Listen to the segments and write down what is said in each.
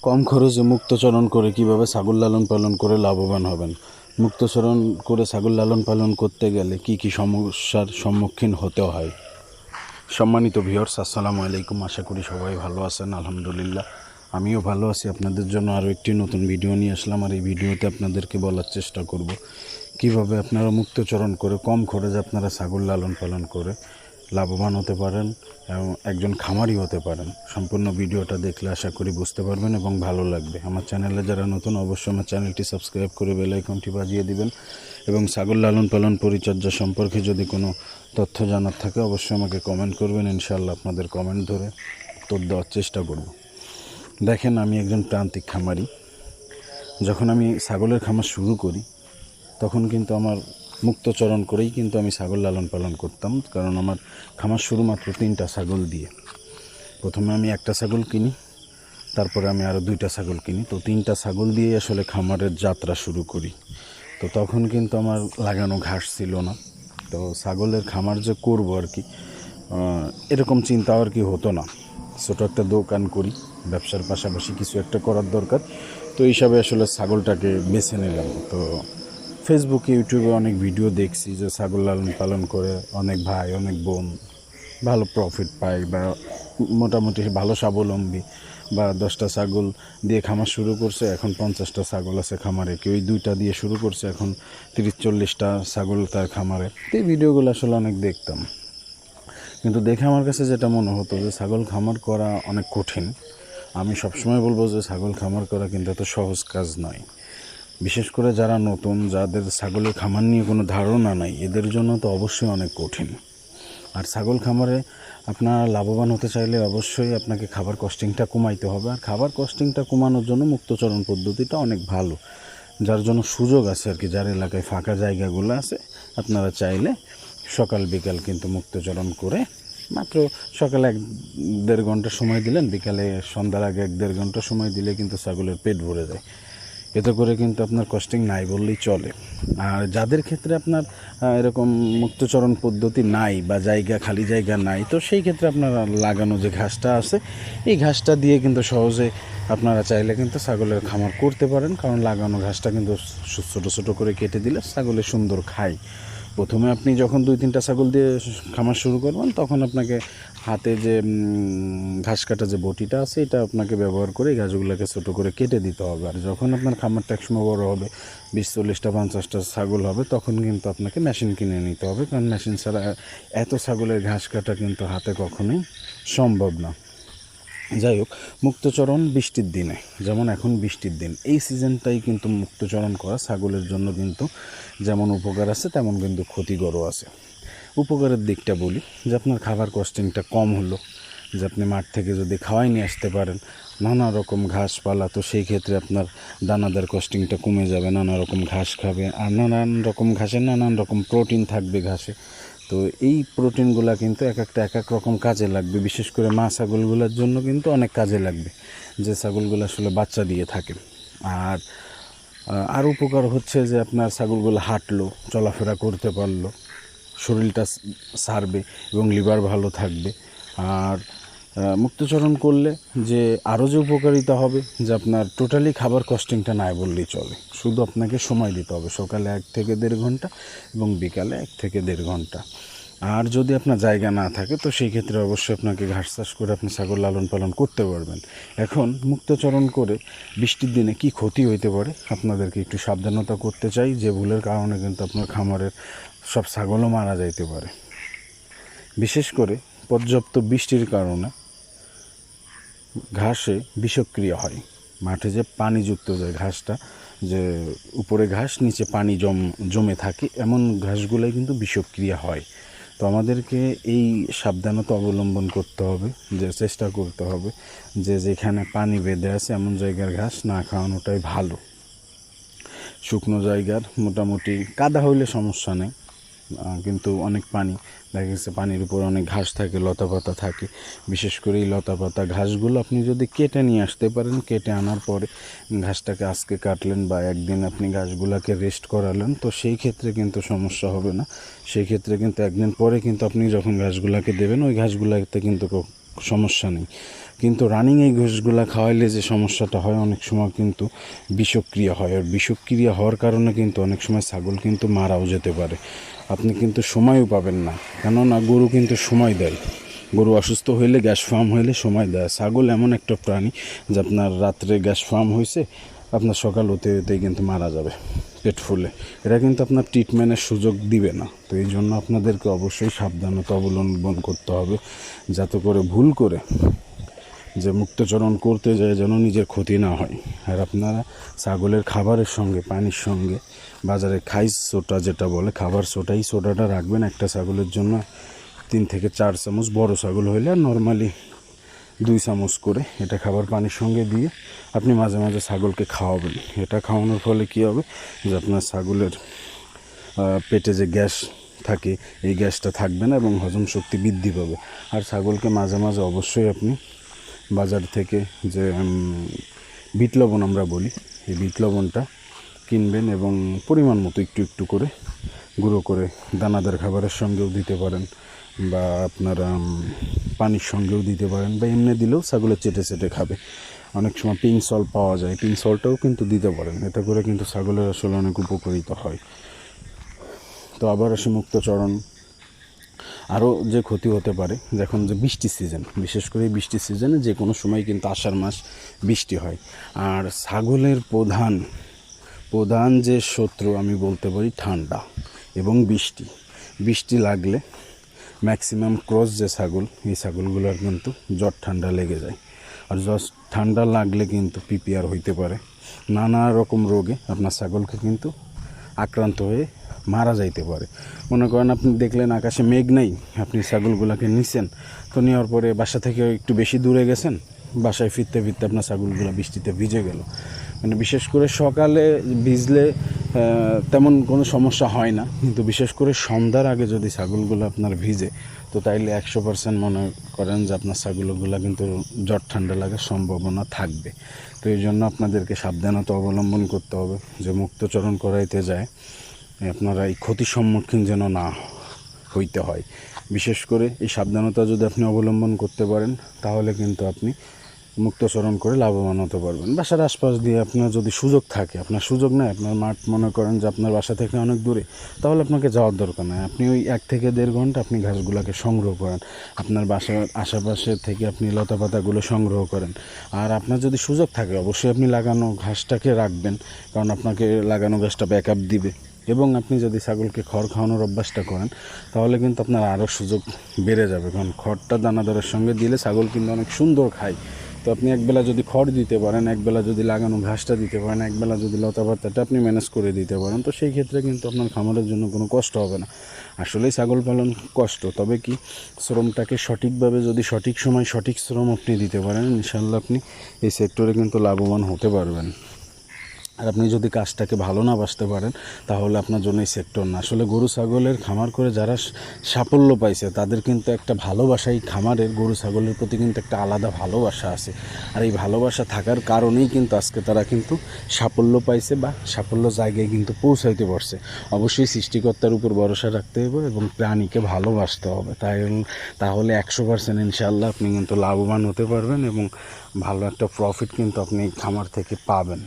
কম খরচে মুক্তচরণ করে কিভাবে ছাগল লালন পালন করে লাভবান হবেন। মুক্তচরণ করে ছাগল লালন পালন করতে গেলে কি কি সমস্যার সম্মুখীন হতে হয়। সম্মানিত ভিউয়ার্স, আসসালামু আলাইকুম। আশা করি সবাই ভালো আছেন। আলহামদুলিল্লাহ আমিও ভালো আছি। আপনাদের জন্য আরও একটি নতুন ভিডিও নিয়ে আসলাম। আর এই ভিডিওতে আপনাদেরকে বলার চেষ্টা করব কিভাবে আপনারা মুক্তচরণ করে কম খরচে আপনারা ছাগল লালন পালন করে লাভবান হতে পারেন এবং একজন খামারি হতে পারেন। সম্পূর্ণ ভিডিওটা দেখলে আশা করি বুঝতে পারবেন এবং ভালো লাগবে। আমার চ্যানেলে যারা নতুন, অবশ্যই আমার চ্যানেলটি সাবস্ক্রাইব করে বেল আইকনটি বাজিয়ে দিবেন এবং ছাগল লালন পালন পরিচর্যা সম্পর্কে যদি কোনো তথ্য জানার থাকে অবশ্যই আমাকে কমেন্ট করবেন। ইনশাআল্লাহ আপনাদের কমেন্ট ধরে উত্তর দেওয়ার চেষ্টা করব। দেখেন, আমি একজন প্রান্তিক খামারি। যখন আমি ছাগলের খামার শুরু করি তখন কিন্তু আমার মুক্তচরণ করেই কিন্তু আমি ছাগল লালন পালন করতাম। কারণ আমার খামার শুরু মাত্র 3টা ছাগল দিয়ে। প্রথমে আমি একটা ছাগল কিনি, তারপরে আমি আরও 2টা ছাগল কিনি। তো 3টা ছাগল দিয়েই আসলে খামারের যাত্রা শুরু করি। তো তখন কিন্তু আমার লাগানো ঘাস ছিল না। তো ছাগলের খামার যে করবো আর কি, এরকম চিন্তা আর কি হতো না। ছোটো একটা দোকান করি, ব্যবসার পাশাপাশি কিছু একটা করার দরকার। তো হিসাবে আসলে ছাগলটাকে বেছে নিলাম। তো ফেসবুকে, ইউটিউবে অনেক ভিডিও দেখছি যে ছাগল লালন পালন করে অনেক ভাই, অনেক বোন ভালো প্রফিট পায় বা মোটামুটি ভালো স্বাবলম্বী, বা 10টা ছাগল দিয়ে খামার শুরু করছে, এখন 50টা ছাগল আছে খামারে। কেউ 2টা দিয়ে শুরু করছে, এখন 30-40টা ছাগল তার খামারে। এই ভিডিওগুলো আসলে অনেক দেখতাম, কিন্তু দেখে আমার কাছে যেটা মনে হতো যে ছাগল খামার করা অনেক কঠিন। আমি সবসময় বলবো যে ছাগল খামার করা কিন্তু এত সহজ কাজ নয়। বিশেষ করে যারা নতুন, যাদের ছাগলের খামার নিয়ে কোনো ধারণা নাই, এদের জন্য তো অবশ্যই অনেক কঠিন। আর ছাগল খামারে আপনারা লাভবান হতে চাইলে অবশ্যই আপনাকে খাবার কস্টিংটা কমাইতে হবে। আর খাবার কস্টিংটা কমানোর জন্য মুক্তচরণ পদ্ধতিটা অনেক ভালো, যার জন্য সুযোগ আছে আর কি। যার এলাকায় ফাঁকা জায়গাগুলো আছে, আপনারা চাইলে সকাল বিকাল কিন্তু মুক্তচরণ করে মাত্র সকালে 1-1.5 ঘন্টা সময় দিলেন, বিকালে সন্ধ্যার আগে 1-1.5 ঘন্টা সময় দিলে কিন্তু ছাগলের পেট ভরে যায়। এতে করে কিন্তু আপনার কস্টিং নাই বললেই চলে। আর যাদের ক্ষেত্রে আপনার এরকম মুক্তচরণ পদ্ধতি নাই বা খালি জায়গা নাই, তো সেই ক্ষেত্রে আপনারা লাগানো যে ঘাসটা আছে, এই ঘাসটা দিয়ে কিন্তু সহজে আপনারা চাইলে কিন্তু ছাগলের খামার করতে পারেন। কারণ লাগানো ঘাসটা কিন্তু ছোটো ছোটো করে কেটে দিলে ছাগলে সুন্দর খায়। প্রথমে আপনি যখন 2-3টা ছাগল দিয়ে খামার শুরু করবেন, তখন আপনাকে হাতে যে ঘাস কাটা যে বটিটা আছে, এটা আপনাকে ব্যবহার করে এই ঘাসগুলোকে ছোটো করে কেটে দিতে হবে। আর যখন আপনার খামারটা একসময় বড় হবে, 20-40টা 50টা ছাগল হবে, তখন কিন্তু আপনাকে মেশিন কিনে নিতে হবে। কারণ মেশিন ছাড়া এত ছাগলের ঘাস কাটা কিন্তু হাতে কখনোই সম্ভব না। যাই হোক, মুক্তচরণ বৃষ্টির দিনে, যেমন এখন বৃষ্টির দিন, এই সিজনটাই কিন্তু মুক্তচরণ করা ছাগলের জন্য কিন্তু যেমন উপকার আছে তেমন কিন্তু ক্ষতিকরও আছে। উপকারের দিকটা বলি, যে আপনার খাবার কস্টিংটা কম হলো, যে আপনি মাঠ থেকে যদি খাওয়াই নিয়ে আসতে পারেন নানা রকম ঘাসপালা, তো সেই ক্ষেত্রে আপনার দানাদার কস্টিংটা কমে যাবে। নানা রকম ঘাস খাবে, আর নানান রকম ঘাসে নানান রকম প্রোটিন থাকবে ঘাসে। তো এই প্রোটিনগুলো কিন্তু এক এক রকম কাজে লাগবে। বিশেষ করে মা ছাগলগুলোর জন্য কিন্তু অনেক কাজে লাগবে, যে ছাগলগুলো আসলে বাচ্চা দিয়ে থাকে। আর উপকার হচ্ছে যে আপনার ছাগলগুলো হাঁটলো, চলাফেরা করতে পারলো, শরীরটা সারবে এবং লিভার ভালো থাকবে। আর মুক্তচরণ করলে যে আরও যে উপকারিতা হবে, যে আপনার টোটালি খাবার কস্টিংটা নাই বললেই চলে। শুধু আপনাকে সময় দিতে হবে, সকালে 1 থেকে 1.5 ঘন্টা এবং বিকালে 1 থেকে 1.5 ঘন্টা। আর যদি আপনার জায়গা না থাকে, তো সেই ক্ষেত্রে অবশ্যই আপনাকে ঘাস চাষ করে আপনি ছাগল লালন পালন করতে পারবেন। এখন মুক্তচরণ করে বৃষ্টির দিনে কি ক্ষতি হইতে পারে আপনাদেরকে একটু সাবধানতা করতে চাই, যে ভুলের কারণে কিন্তু আপনার খামারের সব ছাগলও মারা যাইতে পারে। বিশেষ করে পর্যাপ্ত বৃষ্টির কারণে ঘাসে বিষক্রিয়া হয়। মাঠে যে পানিযুক্ত যে ঘাসটা, যে উপরে ঘাস নিচে পানি জমে থাকে, এমন ঘাসগুলোই কিন্তু বিষক্রিয়া হয়। তো আমাদেরকে এই সাবধানতা অবলম্বন করতে হবে, যে চেষ্টা করতে হবে যে যেখানে পানি বেঁধে আছে এমন জায়গার ঘাস না খাওয়ানোটাই ভালো। শুকনো জায়গার মোটামুটি কাদা হইলে সমস্যা নেই, কিন্তু অনেক পানি, দেখা গেছে পানির উপর অনেক ঘাস থাকে, লতাপাতা থাকে। বিশেষ করে এই লতাপাতা ঘাসগুলো আপনি যদি কেটে নিয়ে আসতে পারেন, কেটে আনার পরে ঘাসটাকে আজকে কাটলেন বা একদিন আপনি ঘাসগুলোকে রেস্ট করালেন, তো সেই ক্ষেত্রে কিন্তু সমস্যা হবে না। সেই ক্ষেত্রে কিন্তু একদিন পরে কিন্তু আপনি যখন ঘাসগুলোকে দেবেন, ওই ঘাসগুলোতে কিন্তু সমস্যা নেই। কিন্তু রানিং এই ঘাসগুলো খাওয়াইলে যে সমস্যাটা হয়, অনেক সময় কিন্তু বিষক্রিয়া হয়, আর বিষক্রিয়া হওয়ার কারণে কিন্তু অনেক সময় ছাগল কিন্তু মারাও যেতে পারে। আপনি কিন্তু সময়ও পাবেন না, কেননা গরু কিন্তু সময় দেয়। গরু অসুস্থ হইলে, গ্যাস ফার্ম হইলে সময় দেয়। ছাগল এমন একটা প্রাণী যে আপনার রাত্রে গ্যাস ফার্ম হয়েছে, আপনার সকাল হতে হতেই কিন্তু মারা যাবে পেট ফুলে। এটা কিন্তু আপনার ট্রিটমেন্টের সুযোগ দিবে না। তো এই জন্য আপনাদেরকে অবশ্যই সাবধানতা অবলম্বন করতে হবে, যাতে করে ভুল করে যে মুক্তচরণ করতে যায় যেন নিজের ক্ষতি না হয়। আর আপনারা ছাগলের খাবারের সঙ্গে, পানির সঙ্গে বাজারে খাইস সোটা যেটা বলে, খাবার সোটা, এই সোডাটা রাখবেন একটা ছাগলের জন্য 3 থেকে 4 চামচ, বড় ছাগল হইলে আর নর্মালি 2 চামচ করে এটা খাবার পানির সঙ্গে দিয়ে আপনি মাঝে মাঝে ছাগলকে খাওয়াবেন। এটা খাওয়ানোর ফলে কী হবে, যে আপনার ছাগলের পেটে যে গ্যাস থাকে, এই গ্যাসটা থাকবে না এবং হজম শক্তি বৃদ্ধি পাবে। আর ছাগলকে মাঝে মাঝে অবশ্যই আপনি বাজার থেকে যে বিট লবণ আমরা বলি, এই বিট লবণটা কিনবেন এবং পরিমাণ মতো একটু একটু করে গুঁড়ো করে দানাদার খাবারের সঙ্গেও দিতে পারেন, বা আপনার পানির সঙ্গেও দিতে পারেন, বা এমনি দিলেও ছাগলের চেটে চেটে খাবে। অনেক সময় পিঙ্ক সল্ট পাওয়া যায়, পিঙ্ক সল্টটাও কিন্তু দিতে পারেন। এতে করে কিন্তু ছাগলের আসলে অনেক উপকারিতা হয়। তো আবার আসি মুক্তচরণ। আরও যে ক্ষতি হতে পারে, যখন যে বৃষ্টির সিজন, বিশেষ করে বৃষ্টির সিজনে যে কোনো সময় কিন্তু আষাঢ় মাস বৃষ্টি হয়। আর ছাগলের প্রধান যে শত্রু আমি বলতে পারি ঠান্ডা এবং বৃষ্টি। বৃষ্টি লাগলে ম্যাক্সিমাম ক্রস যে ছাগল, এই ছাগলগুলোর কিন্তু জ্বর ঠান্ডা লেগে যায়। আর জ্বর ঠান্ডা লাগলে কিন্তু পিপিআর হইতে পারে, নানা রকম রোগে আপনার ছাগলকে কিন্তু আক্রান্ত হয়ে মারা যাইতে পারে। মনে করেন আপনি দেখলেন আকাশে মেঘ নেই, আপনি ছাগলগুলোকে নিছেন, তো নেওয়ার পরে বাসা থেকে একটু বেশি দূরে গেছেন, বাসায় ফিরতে ফিরতে আপনার ছাগলগুলো বৃষ্টিতে ভিজে গেল। মানে বিশেষ করে সকালে ভিজলে তেমন কোনো সমস্যা হয় না, কিন্তু বিশেষ করে সন্ধ্যার আগে যদি ছাগলগুলো আপনার ভিজে, তো তাইলে 100% মনে করেন যে আপনার ছাগলগুলো কিন্তু জ্বর ঠান্ডা লাগার সম্ভাবনা থাকবে। তো এই জন্য আপনাদেরকে সাবধানতা অবলম্বন করতে হবে, যে মুক্তচরণ করাইতে যায় আপনারা এই ক্ষতির সম্মুখীন যেন না হইতে হয়। বিশেষ করে এই সাবধানতা যদি আপনি অবলম্বন করতে পারেন, তাহলে কিন্তু আপনি মুক্তচরণ করে লাভবান হতে পারবেন। বাসার আশপাশ দিয়ে আপনার যদি সুযোগ থাকে, আপনার সুযোগ নেই, আপনার মাঠ মনে করেন যে আপনার বাসা থেকে অনেক দূরে, তাহলে আপনাকে যাওয়ার দরকার নেই। আপনি ওই 1 থেকে 1.5 ঘন্টা আপনি ঘাসগুলোকে সংগ্রহ করেন, আপনার বাসার আশেপাশে থেকে আপনি লতাপাতাগুলো সংগ্রহ করেন। আর আপনার যদি সুযোগ থাকে, অবশ্যই আপনি লাগানো ঘাসটাকে রাখবেন, কারণ আপনাকে লাগানো ঘাসটা ব্যাকআপ দিবে। এবং আপনি যদি ছাগলকে খড় খাওয়ানোর অভ্যাসটা করেন, তাহলে কিন্তু আপনার আরও সুযোগ বেড়ে যাবে, কারণ খড়টা দানাদারের সঙ্গে দিলে ছাগল কিন্তু অনেক সুন্দর খায়। তো আপনি একবেলা যদি খড় দিতে পারেন, একবেলা যদি লাগানো ঘাসটা দিতে পারেন, একবেলা যদি লতাপাতাটা আপনি ম্যানেজ করে দিতে পারেন, তো সেই ক্ষেত্রে কিন্তু আপনার খামারের জন্য কোনো কষ্ট হবে না। আসলেই ছাগল পালন কষ্ট, তবে কি শ্রমটাকে সঠিকভাবে যদি সঠিক সময় সঠিক শ্রম আপনি দিতে পারেন, ইনশাআল্লাহ আপনি এই সেক্টরে কিন্তু লাভবান হতে পারবেন। আর আপনি যদি কাজটাকে ভালো না বাসতে পারেন, তাহলে আপনার জন্য এই সেক্টর না। আসলে গরু ছাগলের খামার করে যারা সাফল্য পাইছে, তাদের কিন্তু একটা ভালোবাসা, এই খামারের গরু ছাগলের প্রতি কিন্তু একটা আলাদা ভালোবাসা আছে। আর এই ভালোবাসা থাকার কারণেই কিন্তু আজকে তারা কিন্তু সাফল্য পাইছে, বা সাফল্য জায়গায় কিন্তু পৌঁছাইতে পারছে। অবশ্যই সৃষ্টিকর্তার উপর ভরসা রাখতে হবে এবং প্রাণীকে ভালোবাসতে হবে, তাহলে 100% ইনশাআল্লাহ আপনি কিন্তু লাভবান হতে পারবেন এবং ভালো একটা প্রফিট কিন্তু আপনি খামার থেকে পাবেন।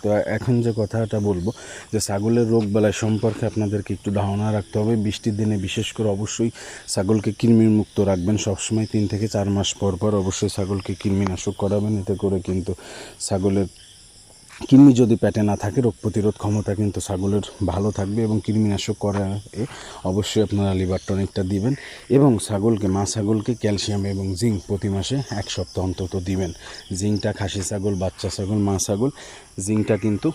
তো এখন যে কথাটা বলবো, যে ছাগলের রোগ বালাই সম্পর্কে আপনাদেরকে একটু ধারণা রাখতে হবে। বৃষ্টির দিনে বিশেষ করে অবশ্যই ছাগলকে কৃমির মুক্ত রাখবেন সবসময়। 3 থেকে 4 মাস পর পর অবশ্যই ছাগলকে কৃমিনাশক করাবেন। এতে করে কিন্তু ছাগলের কৃমি যদি পেটে না থাকে, রোগ প্রতিরোধ ক্ষমতা কিন্তু ছাগলের ভালো থাকবে। এবং কৃমিনাশক করায় অবশ্যই আপনারা লিভার টনিকটা দিবেন। এবং মা ছাগলকে ক্যালসিয়াম এবং জিঙ্ক প্রতি মাসে 1 সপ্তাহ অন্তত দিবেন। জিঙ্কটা খাসি ছাগল, বাচ্চা ছাগল, মা ছাগল, জিঙ্কটা কিন্তু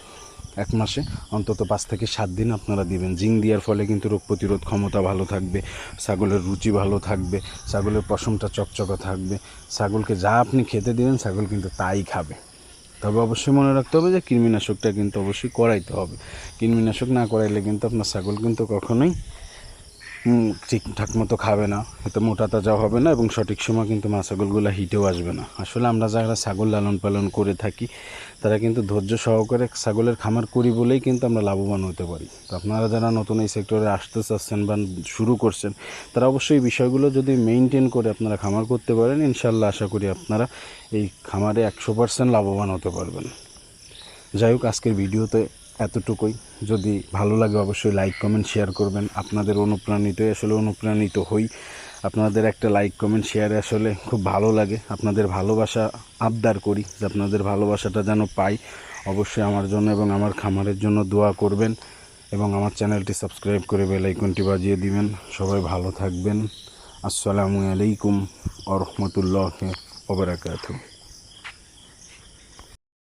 1 মাসে অন্তত 5 থেকে 7 দিন আপনারা দিবেন। জিঙ্ক দেওয়ার ফলে কিন্তু রোগ প্রতিরোধ ক্ষমতা ভালো থাকবে, ছাগলের রুচি ভালো থাকবে, ছাগলের পশমটা চকচকা থাকবে। ছাগলকে যা আপনি খেতে দিবেন, ছাগল কিন্তু তাই খাবে। তবে অবশ্যই মনে রাখতে হবে যে কৃমিনাশকটা কিন্তু অবশ্যই করাইতে হবে। কৃমিনাশক না করাইলে কিন্তু আপনার ছাগল কিন্তু কখনোই ঠিকঠাক মতো খাবে না, এতে মোটা তাজা হবে না এবং সঠিক সময় কিন্তু মা ছাগলগুলো হিটেও আসবে না। আসলে আমরা যারা ছাগল লালন পালন করে থাকি তারা কিন্তু ধৈর্য সহকারে ছাগলের খামার করি বলেই কিন্তু আমরা লাভবান হতে পারি। তো আপনারা যারা নতুন এই সেক্টরে আসতে চাচ্ছেন বা শুরু করছেন তারা অবশ্যই এই বিষয়গুলো যদি মেনটেন করে আপনারা খামার করতে পারেন, ইনশাল্লাহ আশা করি আপনারা এই খামারে 100% লাভবান হতে পারবেন। যাই হোক, আজকের ভিডিওতে এতটুকুই। যদি ভালো লাগে অবশ্যই লাইক কমেন্ট শেয়ার করবেন। আপনাদের অনুপ্রাণিত হই। আপনাদের একটা লাইক কমেন্ট শেয়ারে আসলে খুব ভালো লাগে। আপনাদের ভালোবাসা আবদার করি যে আপনাদের ভালোবাসাটা যেন পাই। অবশ্যই আমার জন্য এবং আমার খামারের জন্য দোয়া করবেন এবং আমার চ্যানেলটি সাবস্ক্রাইব করে বেল আইকনটি বাজিয়ে দিবেন। সবাই ভালো থাকবেন। আসসালামু আলাইকুম ওয়া রাহমাতুল্লাহি ওয়া বারাকাতুহু।